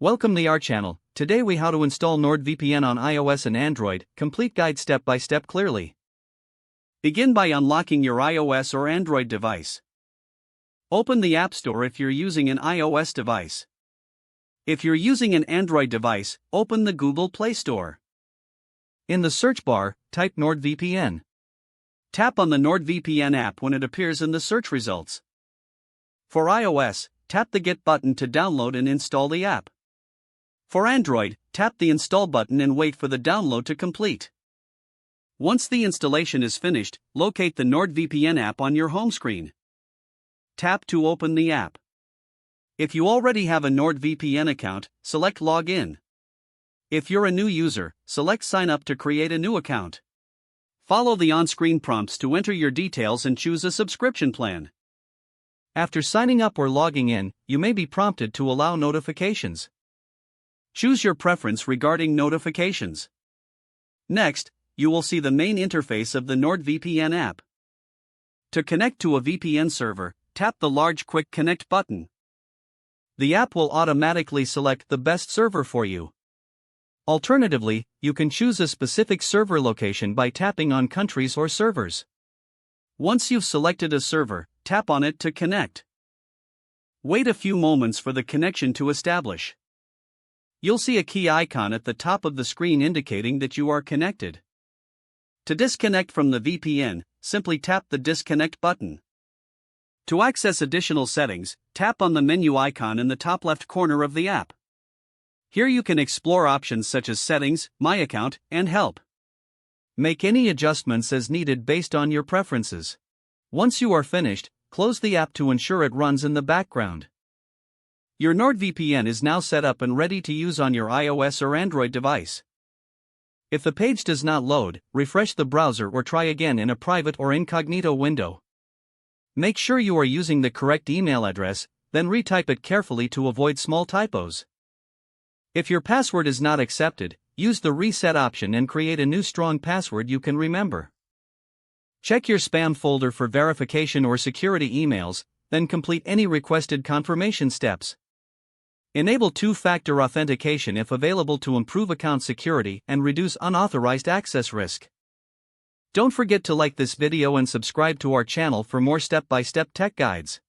Welcome to our channel. Today we how to install NordVPN on iOS and Android, complete guide step by step clearly. Begin by unlocking your iOS or Android device. Open the App Store if you're using an iOS device. If you're using an Android device, open the Google Play Store. In the search bar, type NordVPN. Tap on the NordVPN app when it appears in the search results. For iOS, tap the Get button to download and install the app. For Android, tap the Install button and wait for the download to complete. Once the installation is finished, locate the NordVPN app on your home screen. Tap to open the app. If you already have a NordVPN account, select Login. If you're a new user, select Sign up to create a new account. Follow the on-screen prompts to enter your details and choose a subscription plan. After signing up or logging in, you may be prompted to allow notifications. Choose your preference regarding notifications. Next, you will see the main interface of the NordVPN app. To connect to a VPN server, tap the large Quick Connect button. The app will automatically select the best server for you. Alternatively, you can choose a specific server location by tapping on countries or servers. Once you've selected a server, tap on it to connect. Wait a few moments for the connection to establish. You'll see a key icon at the top of the screen indicating that you are connected. To disconnect from the VPN, simply tap the Disconnect button. To access additional settings, tap on the menu icon in the top left corner of the app. Here you can explore options such as Settings, My Account, and Help. Make any adjustments as needed based on your preferences. Once you are finished, close the app to ensure it runs in the background. Your NordVPN is now set up and ready to use on your iOS or Android device. If the page does not load, refresh the browser or try again in a private or incognito window. Make sure you are using the correct email address, then retype it carefully to avoid small typos. If your password is not accepted, use the reset option and create a new strong password you can remember. Check your spam folder for verification or security emails, then complete any requested confirmation steps. Enable two-factor authentication if available to improve account security and reduce unauthorized access risk. Don't forget to like this video and subscribe to our channel for more step-by-step tech guides.